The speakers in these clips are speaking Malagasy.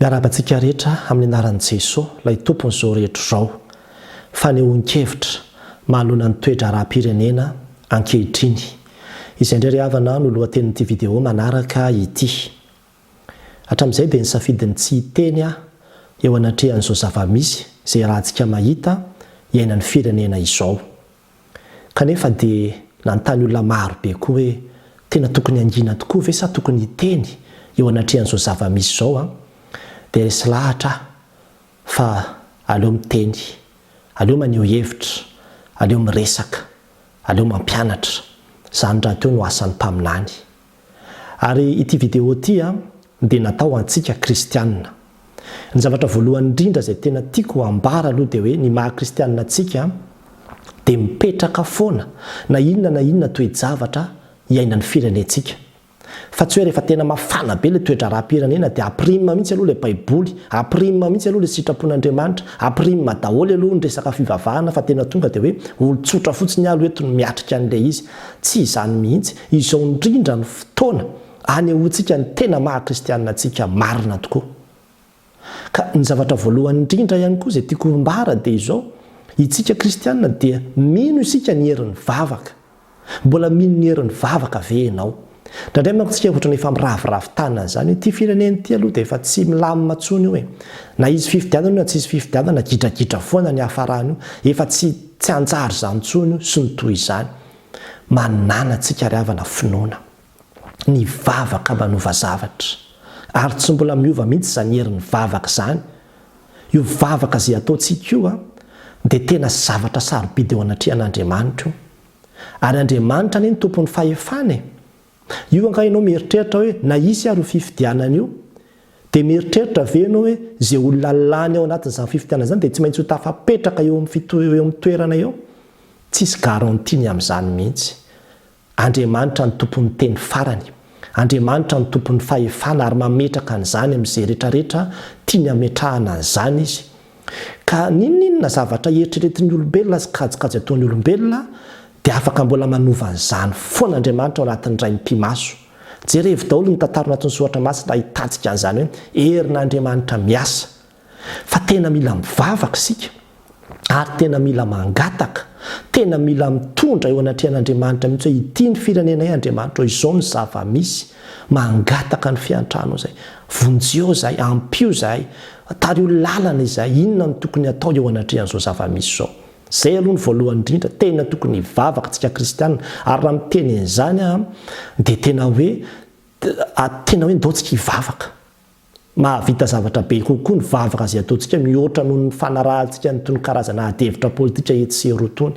Miarabantsika rehetra amin'ny anaran'i Jesosy, ilay tompon'izao rehetra izao. Fanehoan-kevitra manoloana ny toe-draharaha-pirenena ankehitriny. Izay indray ry havana no lohatenin'ity vidéo manaraka ity. Hatramin'izay dia nisafidy ny tsy hiteny eo anatrehan'izao zava-misy izay rahantsika mahita iainan'ny firenena izao. Kanefa dia nanontany olona maro be koa hoe tena tokony angina tokoa ve sa tokony hiteny eo anatrehan'izao zava-misy izao dia resy lahatra fa aleo miteny, aleo maneho hevitra, aleo miresaka, aleo mampianatra. Izany raha teo no asan'ny mpaminany. Ary ity vidéo ity dia natao antsika Kristiana. Ny zavatra voalohany indrindra izay tena tiako ambara aloha dia hoe ny maha-Kristiana antsika dia mipetraka foana na inona toe-javatra iainan'ny firenentsika. Fa tsy hoe rehefa tena mafana be ilay toe-draharaha-pirenena dia ampirima mihitsy aloha ilay baiboly, ampirima mihitsy aloha ilay sitrapon'Andriamanitra, ampirima daholo aloha ny resaka fivavahana fa tena tonga dia hoe olon-tsotra fotsiny alo eto no miatrika an'ilay izy. Tsy izany mihitsy, izao indrindra ny fotoana anehoantsika ny tena maha-Kristiana antsika marina tokoa. Ka ny zavatra voalohany indrindra ihany koa izay tiako mbara dia izao, itsika Kristiana dia mino isika ny herin'ny vavaka. Mbola mino ny herin'ny vavaka ve ianao? Ndraindray manko tsika ohatrany efa miraviravin-tanana izany hoe ity firenena ity aloha dia efa tsy milamina intsony io hoe na izy fifidianana na tsy izy fifidianana gidragidra foana ny hafarana io, efa tsy anjary izany intsony io sy ny toy izany. Manana antsika ry havana finoana, ny vavaka manova zavatra ary tsy mbola miova mihitsy izany herin'ny vavaka izany. Io vavaka izay ataontsika io dia tena zavatra sarobidy eo anatrehan'Andriamanitra io. Ary Andriamanitra anie ny tompon'ny fahefana. Io anka ianao mieritreritra hoe na isy ary fifidianana io dia mieritreritra ve ianao hoe izay olona lany ao anatin'izany fifidianana izany dia tsy maintsy ho tafapetraka eo amin'ny toerana eo? Tsisy garantiany amin'izany mihitsy. Andriamanitra ny tompon'ny teny farany, Andriamanitra ny tompon'ny fahefana ary mametraka an'izany amin'izay rehetrarehetra tiany hametrahana an'izany izy. Ka ninona zavatra eritreretin'ny olombelona sy kajikajy ataon'ny olombelona dia afaka mbola manova an'izany foana Andriamanitra ao anatin'ny iray mpimaso. Jerevy daholo ny tantara anatin'ny soratra masina hitantsika an'izany hoe herin'Andriamanitra miasa. Fa tena mila mivavaka isika ary tena mila mangataka, tena mila mitondra eo anatrehan'Andriamanitra mihitsy hoe ity ny firenena Andriamanitra izao ny zava-misy. Mangataka ny fiantrano izay, vonjeo izay, ampio izay, tario lalana izay, inona no tokony atao eo anatrehan'izao zava-misy izao. Izay aloha ny voalohany indrindra tena tokony hivavaka tsika Kristiana. Ary raha miteny an'izany dia tena hoe ndao tsika hivavaka. Mahavita zavatra be kokoa ny vavaka izay ataontsika mihoatra noho ny fanarahantsika ny karazana ady-hevitra politika etsy sy eroa tony.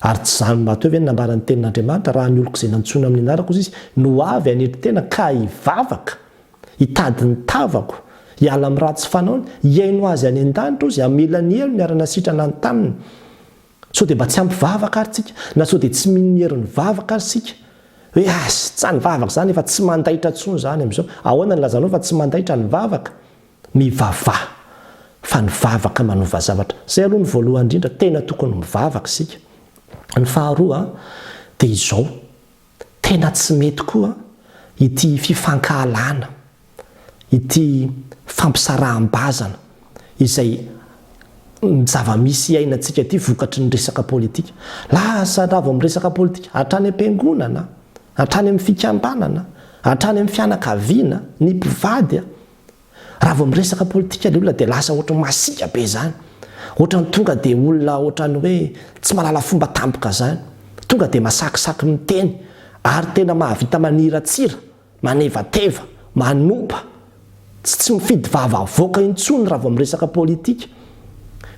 Ary tsy izany mahateo ve nambaran'ny tenin'Andriamanitra raha ny oloko izay nantsoina amin'ny anarako izy no avy anety tena ka hivavaka, hitady ny tavako, hiala amin'ny ratsy fanaony, hiaino azy any an-danitra izy hamela ny elo miarana sitrana ny taniny. So dia mba tsy ampivavaka ary tsika, na so dia tsy mino ny herin'ny vavaka ary sika. Hoe tsy ny vavaka izany efa tsy mandaitra intsony izany amin'izao. Ahoana ny lazanao fa tsy mandaitra ny vavaka? Mivavaha fa ny vavaka manova zavatra. Izay aloha ny voalohany indrindra tena tokony mivavaka isika. Ny faharoa dia izao, tena tsy mety koa ity fifankahalana, ity fampisaraham-bazana izay zava-misy iainantsika ity vokatry ny resaka politika. Lasa raha vao amin'ny resaka politika, hatrany am-piangonana, hatrany amin'ny fikambanana, hatrany amin'ny fianakaviana, ny mpivady. Raha vao amin'ny resaka politika ilay olona dia lasa ohatran'ny masika be izany. Ohatran'ny tonga dia olona ohatran'ny hoe tsy mahalala fomba tampoka izany. Tonga dia masakisaky miteny ary tena mahavita maniratsira, manevateva, manompa. Tsy mifidy vava avoaka intsony raha vao amin'ny resaka politika.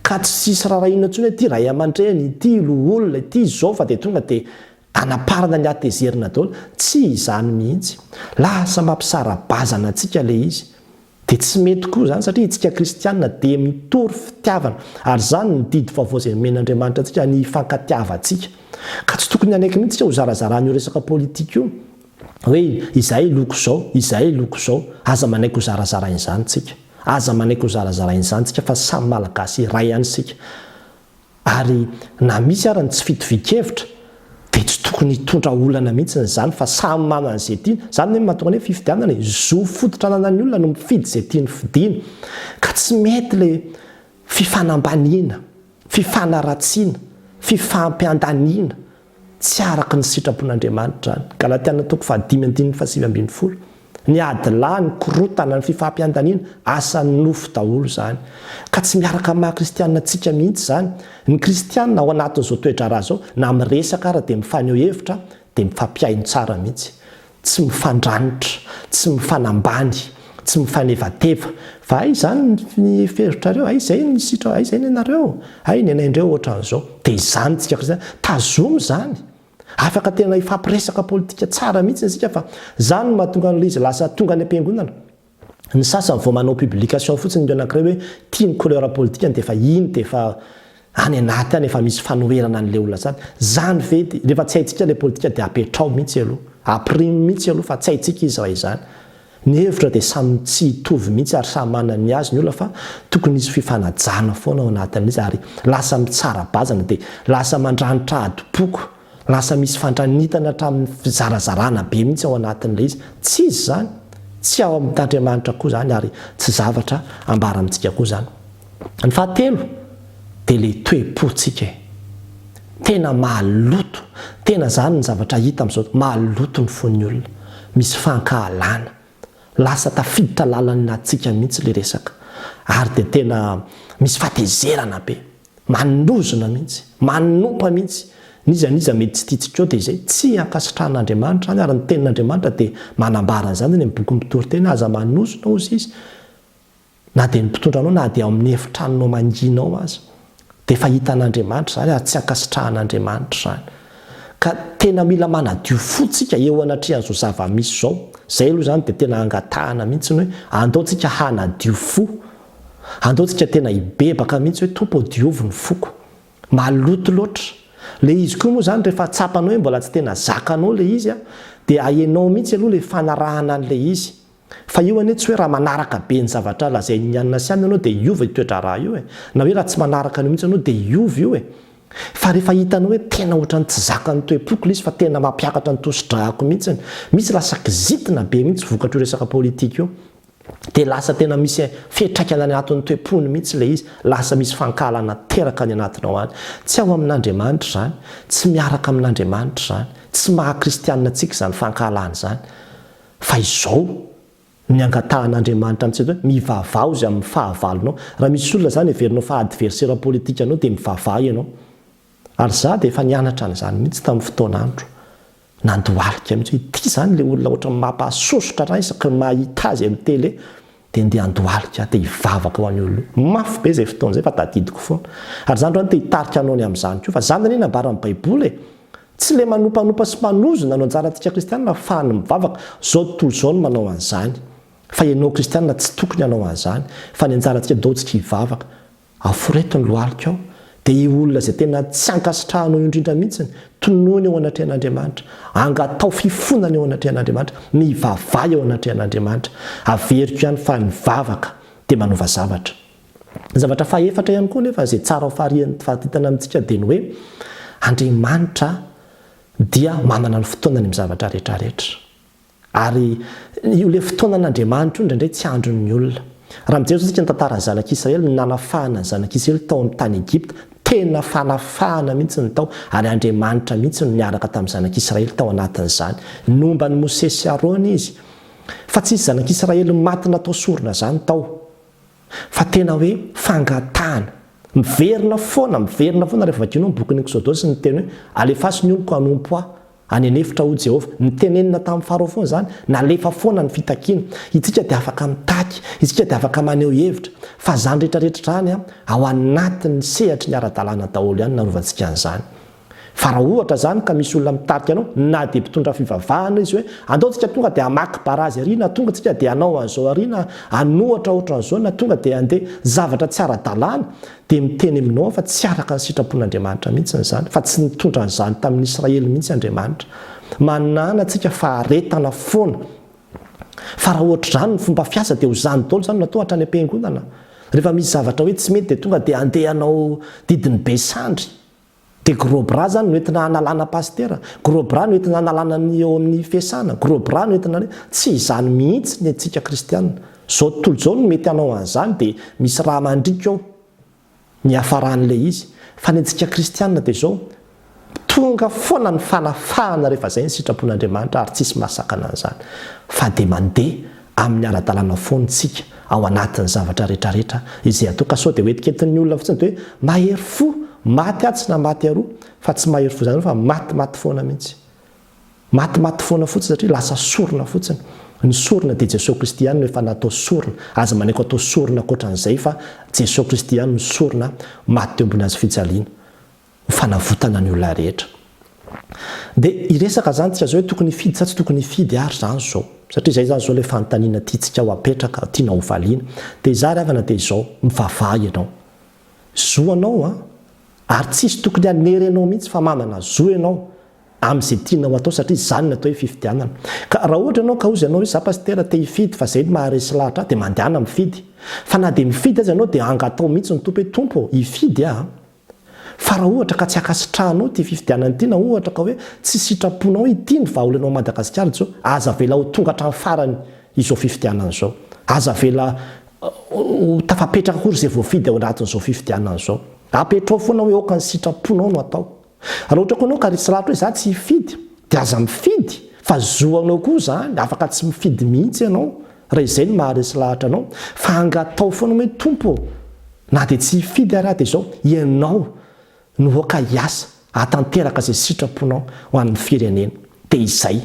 Ka tsy sisy raharaina intsony hoe ity ray aman-dreny, ity olona, ity izao fa dia tonga dia anaparana ny atezerina daholo. Tsy izany mihitsy. Lasa mampisara-bazana antsika ilay izy. Dia tsy mety koa izany satria itsika Kristiana dia mitory fitiavana. Ary izany ny didy vaovao izay men'Andriamanitra antsika ny fankatiavantsika. Ka tsy tokony anaiky mihitsy ho zarazarana io resaka politika io. Hoe izahay loko izao, izahay loko izao. Aza manaiky ho zarazaraina izany tsika. Aza manaiky ho zarazaraina izany tsika fa samy malagasy iray ihany isika. Ary na misy ary ny tsy fitovian-kevitra dia tsy tokony hitondra olana mihitsy nyzany fa samy manana izay tiany. Zany hoe mahatonga hoe fifidianana zo fototra ananan'ny olona no mifidy izay tiany fidina, ka tsy mety le fifanambaniana, fifanaratsiana, fifampiandaniana tsy araka ny sitrapon'Andriamanitra zany. Galatiana 5:5-7. Ny adilany, ny korotana, ny fifampiandaniana asan'ny nofo daholo zany, ka tsy miaraka amin'ny maha-kristianina antsika mihitsy zany. Ny kristianina ao anatin'izao toe-draharaha zao na miresaka ara dia mifaneho hevitra dia mifampiaino tsara mihitsy, tsy mifandranitra, tsy mifanambany, tsy mifanevateva fa ay zany ny feritrareo, ay zay ny sitra, ay zay ny anareo, ay ny anaindreo ohatran'izao. Dia izany tsika kristiana tazomy zany, afaka tena ifampiresaka politika tsara mihitsy isika, fa zany mahatonga an'ilay izy lasa tonga any am-piangonana. Ny sasany vao manao publication fotsiny ny anankiray hoe tia ny couleur politika dia efa iny dia efa any anaty any efa misy fanoherana an'ilay olona sady. Zany ve rehefa tsy haintsika ilay politika dia apetrao mihitsy aloha, aprimy mihitsy aloha fa tsy haintsika izy raha izany. Ny hevitra dia samy tsy hitovy mihitsy ary samy manana ny azy ny olona, fa tokony izy fifanajana foana ao anatin'izy ary lasa mitsara-bazana dia lasa mandranitra adi-poko, lasa misy fandranitana hatramin'ny fizarazarana be mihitsy ao anatin'ilay izy. Tsy izy zany, tsy ao amin'Andriamanitra koa zany ary tsy zavatra ambara amintsika koa zany. Ny fahatelo dia ilay toe-pontsika, tena mahaloto, tena zany ny zavatra hita amin'izao, mahaloto ny fon'ny olona, misy fankahalana, lasa tafiditra lalana antsika mihitsy ilay resaka ary dia tena misy fatezerana be, manozona mihitsy, manompa mihitsy. Niza mety tsy tiatsika eo dia izay tsy ankasitran'Andriamanitra any ary ny tenin'Andriamanitra dia manambara izany ny boky mitoritena aza manozona ozy izy na dia ny mpitondranao na dia amin'ny efitranonao manginao aza dia efa hitan'Andriamanitra zany ary tsy ankasitrahan'Andriamanitra zany. Ka tena mila manadio fotsika eo anatrehan'izao zava-misy izao. Zay aloha zany dia tena angatahana mihitsy hoe andaontsika hanadio fo, andaontsika tena hibebaka mihitsy hoe tompo diovy ny foko, maloto loatra. Le izy koa moa zany rehefa tsapanao hoe mbola tsy tena zakanao le izy dia ahenao mihitsy aloha le fanarahana an'ilay izy. Fa io anie tsy hoe raha manaraka be ny zavatra lazain'ny anina sy anina anao dia iova toe-draharaha io na hoe raha tsy manaraka anio mihitsy anao dia iova io fa rehefa hitanao hoe tena ohatran'ny tsy zakany toe-poko le izy fa tena mampiakatra ny tosi-drahako mihitsy, misy lasa kizitina be mihitsy vokatro resaka politika io, dia lasa tena misy fiatraikana any anatin'ny toe-pony mihitsy ilay izy, lasa misy fankahalana teraka any anatinao any. Tsy ao amin'Andriamanitra zany, tsy miaraka amin'Andriamanitra zany, tsy maha-kristianina antsika zany fankahalana zany. Fa izao ny angatahan'Andriamanitra amintsika hoe mivavao izy amin'ny fahavalonao. Raha misy olona zany heverinao fa adversaire politika anao dia mivavao ianao. Ary za dia efa nianatra an'izany mihitsy tamin'ny fotoanandro. Nandohalika mihitsy hoe ity zany le olona ohatran'ny mampahasosotra raha isaky mahita azy amin'ny tele dia ndeha andohalika dia hivavaka ho an'ny olona. Mafy be izay fotoana izay fa tadidiko foana. Ary zany dia hitarika anao ny amin'izany koa fa zany anie nambara amin'ny Baiboly tsy le manompanompa sy manozona no anjarantsika kristianina fa ny mivavaka zao tontolo izao no manao an'izany. Fa ianao kristianina tsy tokony hanao an'izany fa ny anjarantsika daontsika hivavaka. Aforeto ny lohalika ao dia io olona izay tena tsy ankasitrahanao indrindra mihitsy tonoany eo anatrehan'Andriamanitra, angatao fifonana eo anatrehan'Andriamanitra, mivavay eo anatrehan'Andriamanitra. Averiko ihany fa mivavaka dia manova zavatra. Ny zavatra fahaefatra ihany koa nefa izay tsara ho faharitana amintsika dia ny hoe Andriamanitra dia manana ny fotoanany amin'ny zavatra rehetrarehetra. Ary io le fotoanan'Andriamanitra io indraindray tsy andron'ny olona. Raha mijery isika ny tantaran'ny zanak'Israely, ny nanafahana ny zanak'Israely tao amin'ny tany Egipta, tena fanafahana mihitsy ny tao ary Andriamanitra mihitsy no niaraka tamin'ny zanak'Israely tao anatin'izany. Nomba ny Mose sy Arona izy. Fa tsy isy zanak'Israely maty natao sorona zany tao. Fa tena hoe fangatahana. Miverina foana rehefa vakinao ny bokin'ny Exodus ny teny hoe alefaso ny onoko hanompo ahy any anefitra ho Jehovah. Ny tenenina tamin'ny Farao foana zany nalefa foana ny fitakiana. Isika dia afaka mitaky, isika dia afaka maneho hevitra fa zany rehetrarehetra zany ao anatin'ny sehatry ny ara-dalàna daholo ihany nanovantsika an'izany. Fa raha ohatra zany ka misy olona mitarika anao na dia mpitondra fivavahana izy hoe andaontsika tonga dia hamaky barazy ary na tonga tsika dia hanao an'izao ary na hanohatra ohatran'izao na tonga dia handeha zavatra tsy ara-dalàna dia miteny aminao fa tsy araka ny sitrapon'Andriamanitra mihitsy izany, fa tsy nitondra an'izany tamin'ny Israely mihitsy Andriamanitra. Manana antsika faharetana foana. Fa raha ohatra zany ny fomba fiasa dia ho zany daholo zany natao hatrany am-piangonana. Rehefa misy zavatra hoe tsy mety dia tonga dia handeha hanao didiny be sandry. dia gros bras zany noentina analana pastera, gros bras noentina analana ny eo amin'ny fiasana, gros bras noentina tsy izany mihitsy ny antsika kristianina. Zao tontolo izao no mety anao an'izany dia misy raha mandrika ao ny hafaran'ilay izy. Fa ny antsika kristianina dia izao tonga foana ny fanafahana rehefa izay ny sitrapon'Andriamanitra ary tsisy mahasakana an'izany. Fa dia mandeha amin'ny ara-dalàna foantsika ao anatin'ny zavatra rehetrarehetra izay atao. Ka sao dia hoetiketin'ny olona fotsiny dia hoe mahery fo, maty atsy na maty aroa, fa tsy mahery fo zany fa maty foana mihitsy. Maty foana fotsiny satria lasa sorona fotsiny. Ny sorona dia Jesosy Kristy ihany no efa natao sorona. Aza manaiky atao sorona ankoatran'izay fa Jesosy Kristy ihany no sorona maty teo ambony hazo fijaliana. Fanavotana ny olona rehetra. Dia iresaka zany tsika zao hoe tokony hifidy sa tsy tokony hifidy ary zany zao. Satria izay zany zao ilay fanontaniana tiantsika ho apetraka, tiana ho valiana. Dia izaho ry havana dia izao mivavaha ianao. Zo anao ary tsisy tokony hanery anao mihitsy fa mamana zo ianao amin'izay tiana ho atao satria izany natao hoe fifidianana. Ka raha ohatra ianao ka ozy ianao hoe za pastera te hifidy fa izay no maharesy lahatra dia mandehana mifidy. Fa na dia mifidy azy ianao dia angatao mihitsy ny tompo hoe tompo hifidy aho. Fa raha ohatra ka tsy akasitrahanao ty fifidianana ity, na ohatra ka hoe tsy sitraponao ity ny vahaolanao Madagasikara zao, aza vela ho tonga hatrany farany izao fifidianana izao. Aza vela tafapetraka kory izay voafidy ao anatin'izao fifidianana izao. Apetrao foana hoe aoka ny sitraponao no atao. Raha ohatra koa ianao ka resy lahatra hoe za tsy hifidy, dia aza mifidy, fa zoanao koa zany, afaka tsy mifidy mihitsy ianao raha izay no maharesy lahatra anao. Fa angatao foana hoe tompo, na dia tsy hifidy ary dia izao ianao no hoaka hiasa hatanteraka izay sitraponao ho an'ny firenena. Dia izay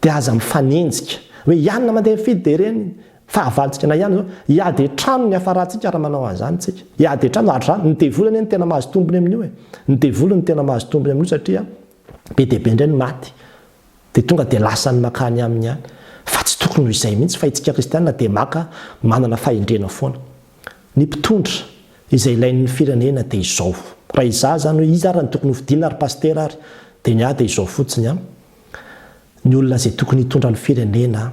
dia aza mifanenjika hoe ianona mandeha mifidy dia ireny fahavalitsika na ihany zao hiady trano ny hafarantsika raha manao an'izany tsika. Hiady trano ary zany ny devolany ny tena mahazo tombony amin'io ny devolany ny tena mahazo tombony amin'io satria be dia be indray ny maty dia tonga dia lasa ny makany aminy ihany. Fa tsy tokony ho izay mihitsy fa itsika kristianina dia maka manana fahendrena foana. Ny mpitondra izay ilain'ny firenena dia izao. Raha izaho zany hoe iza ary ny tokony ho fidina ary pastera ary dia ny ahy dia izao fotsiny ny olona izay tokony hitondra ny firenena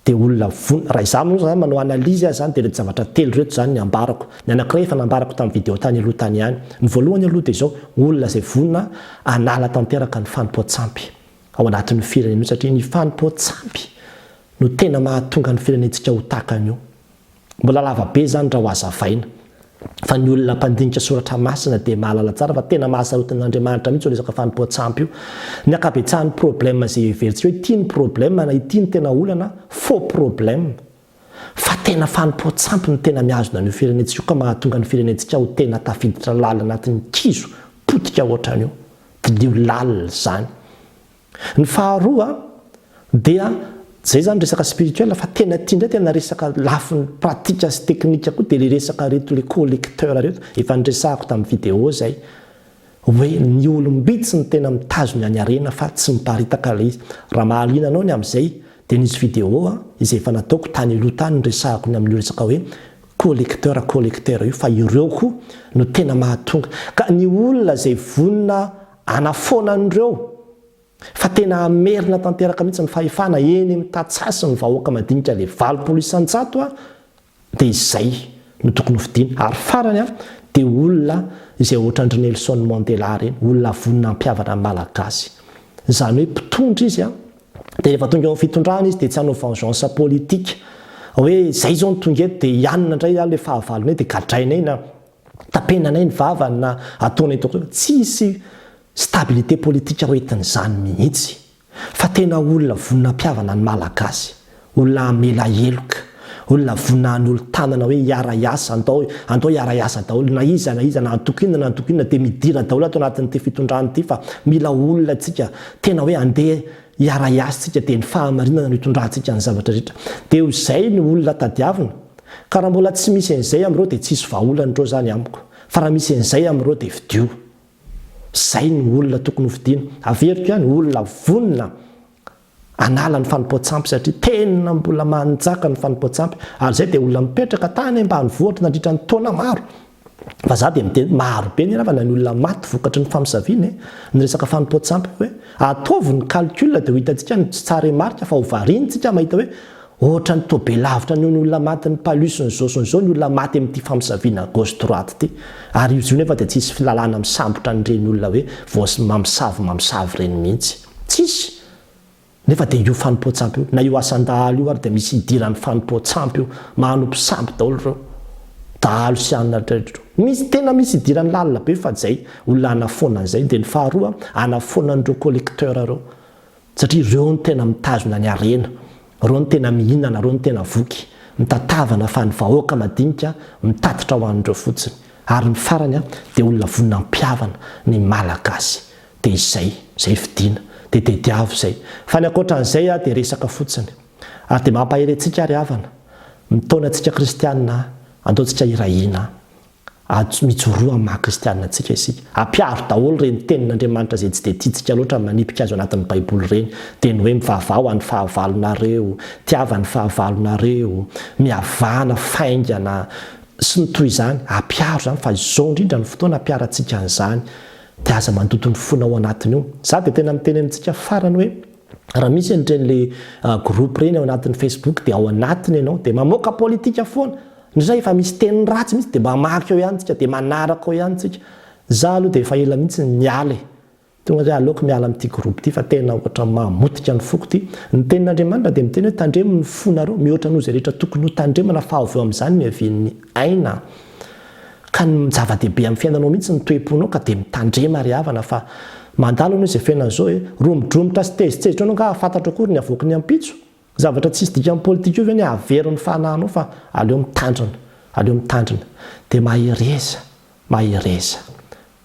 dia olona vonina. Raha izaho moa zany manao analizy azy zany dia reto zavatra telo reto zany ny ambarako. Ny anankiray efa nambarako tamin'ny video tany aloha tany ihany. Ny voalohany aloha dia izao olona izay vonina anala tanteraka ny fanompoan-tsampy ao anatin'ny firenena satria ny fanompoan-tsampy no tena mahatonga ny firenentsika ho tahaka an'io. Mbola lava be zany raha ho azavaina. Fa ny olona mpandinika soratra masina dia mahalala tsara fa tena mahasarotan'Andriamanitra mihitsy ho resaka fanompoan-tsampy io. Ny ankabetsahan'ny problème izay heveritsika hoe ity ny problème na ity ny tena olana faux problème. Fa tena fanompoan-tsampy no tena mihazona ny firenentsika io ka mahatonga ny firenentsika ho tena tafiditra lalina anatin'ny kizo potika ohatran'io. Dilio lalina zany. Ny faharoa dia zay zany resaka spirituel fa tena tia indray tena resaka lafin'ny pratika sy teknika koa dia le resaka reto le collecteur reto efa niresahako tamin'ny video zay hoe ny olombitsy ny tena mitazona any arena fa tsy miparitaka le izy. Raha mahaliana anao ny amin'izay dia nisy video izay efa nataoko tany aloha tany niresahako ny amin'ny resaka hoe collecteur io fa ireo koa no tena mahatonga. Ka ny olona izay vonina anafoana an'ireo fa tena amerina tanteraka mihitsy ny fahefana eny mitatsasy ny vahoaka madinika le 20 isan-jato dia izay no tokony ho fidina. Ary farany dia olona izay ohatran'ny Nelson Mandela reny, olona vonina ampiavana amin'ny malagasy. Izany hoe mpitondra izy dia rehefa tonga ao fitondrana izy dia tsy hanao vengeance politika hoe izay zao ny tonga eto dia ianona indray le fahavalonay dia gadrainay na tapenanay ny vavany na ataonay tsisy stabilité politika hoentin'izany mihitsy. Fa tena olona vonina ampiavana ny malagasy, olona amela heloka, olona vonina ny olo-tanana hoe hiara-iasa, andao hiara-iasa daholo na iza na antokinina dia midira daholo ato anatin'ity fitondrana ity fa mila olona tsika tena hoe andeha hiara-iasa tsika dia ny fahamarinana no hitondrantsika ny zavatra rehetra. Dia izay ny olona tadiavina. Ka raha mbola tsy misy an'izay amin'ireo dia tsisy vahaolana zany amiko. Fa raha misy an'izay amin'ireo dia vidio. Zay ny olona tokony ho fidina. Averiko ihany olona vonina anala ny fanompoan-tsampy satria tena mbola manjaka ny fanompoan-tsampy. Ary zay dia olona mipetraka tany ambanivohitra nandritra ny taona maro. Fa za dia miteny maro be ny ravana ny olona maty vokatry ny famisaviana ny resaka fanompoan-tsampy hoe ataovy ny calcul dia ho hitantsika ny tsara marika fa ho varintsika mahita hoe ohatra ny tobe lavitra ny olona maty ny palisony zao ny olona maty amin'ity famisaviana gauche droite ity ary izy io nefa dia tsisy filalàna misambotra nyreny olona hoe voasy mamisavy reny mihitsy tsisy nefa dia io fanompoatsampy io na io asan-dahalo io ary dia misy idiran'ny fanompoatsampy io manompo sampy daholo reo dahalo sy anina traitro misy idiran'ny lalina be fa zay olona anafoana an'izay dia ny faharoa anafoanan'ireo collecteur reo satria ireo ny tena mitazona ny arena reo ny tena mihinana reo ny tena voky mitatavana fa ny vahoaka madinika mitatitra ho an'ireo fotsiny ary ny farany dia olona vonina mpiavana ny malagasy dia izay fidina dia diavo izay fa ny ankoatran'izay dia resaka fotsiny ary dia mampaherentsika ary havana mitaona antsika Kristiana andaontsika irahina mitsoroa amin'ny maha-Kristiana antsika isika ampiaro daholo reny tenin'Andriamanitra izay tsy dia tiantsika loatra manipika azo anatin'ny baiboly reny dia ny hoe mivavao any fahavalonareo tiava ny fahavalonareo mihavana faingana sy ny toy izany ampiaro izany fa izao indrindra ny fotoana ampiarantsika an'izany dia aza mandoto ny fona ao anatiny io za dia tena miteny amintsika farany hoe raha misy an'ireny groupe reny ao anatin'ny Facebook dia ao anatiny ianao dia mamoaka politika foana nizay efa misy teny ratsy mihitsy dia mamaky eo ihany tsika dia manaraka eo ihany tsika za aloha dia efa ela mihitsy miala tonga zay aleoko miala amin'ity groupe ity fa tena ohatra mamotika ny foko ity ny tenin'Andriamanitra dia miteny hoe tandremo ny fonareo mihoatra noho izay rehetra tokony ho tandremana fa avy eo amin'izany miavian'ny aina ka ny zava-dehibe amin'ny fiainanao mihitsy ny toe-ponao ka dia mitandrema ry havana fa mandalo anao izay fiainana izao hoe romodromotra sy tezitezitra anao ka fantatra akory ny avoaka ny ampitso zavatra tsisy dika amin'ny politika io ve ny averon'ny fanahinao fa aleo mitandrina dia mahereza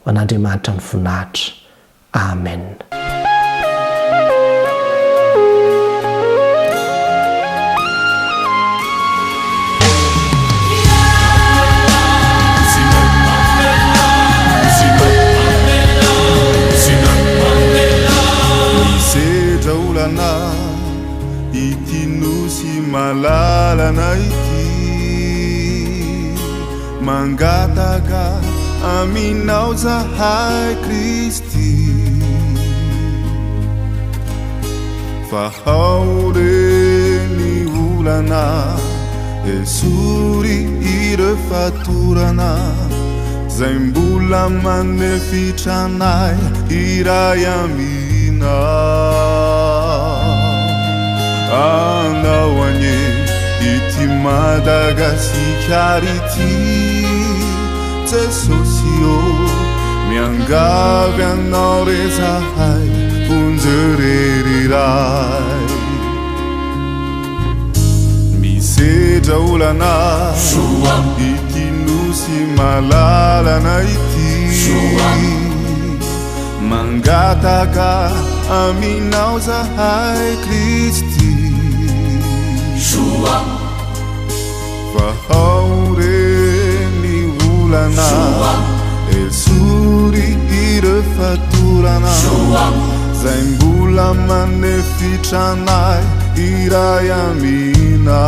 ho an'Andriamanitra ny voninahitra amen. Misedra olana ity nosy malalana ity mangataka aminao zahay Kristy fa ao reny olana esory ireo fatorana zay mbola manefitra anay iray amina anao anye ity Madagasikara ity Jesosy o miangavy anao re zahay ponjereriray misedra olana ity nosy malalana ity mangataka aminao zahay Kristy fa ao reny olana esory ireo fatorana zay mbola manefitra anay iray amina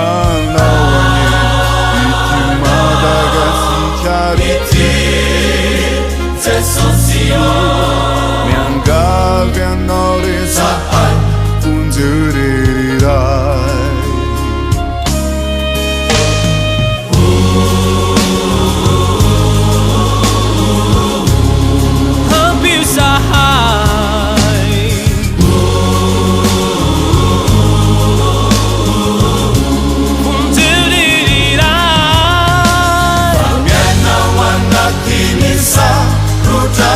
anao anye ity Madagasikara ity Jesosy o miangavy anao re zahay ponjereriray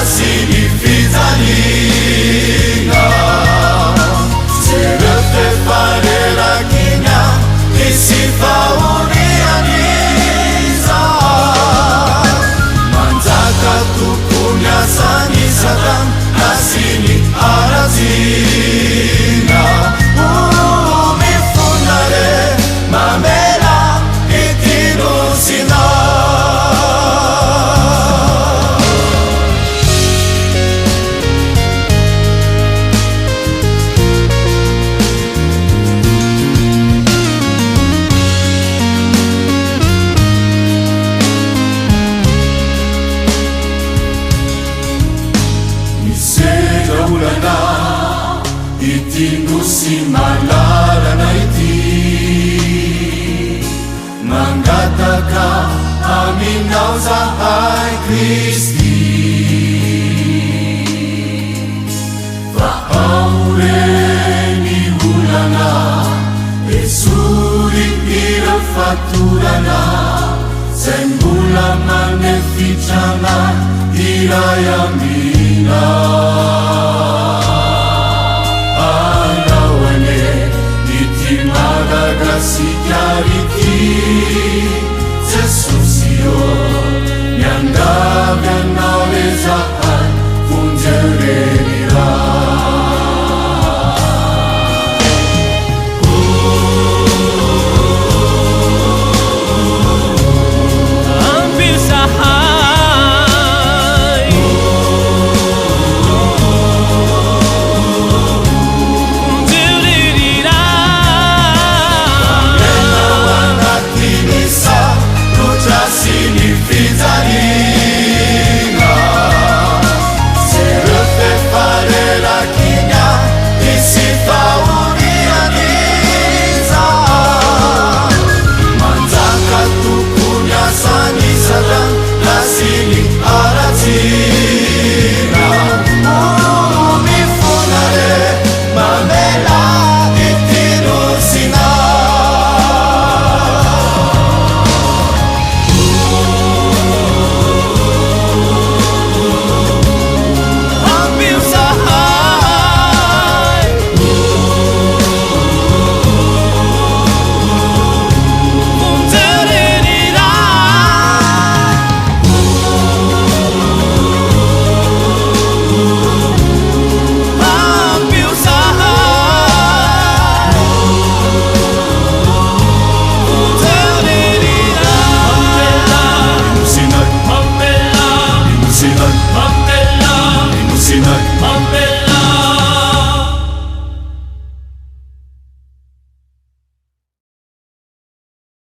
Sini aminao zahay Kristy fa aureny olana esory ireo fatorana zay mbola manefitrana iray amina anaoane ity Madagasikara ity Jesosy o miangavy anao rezahay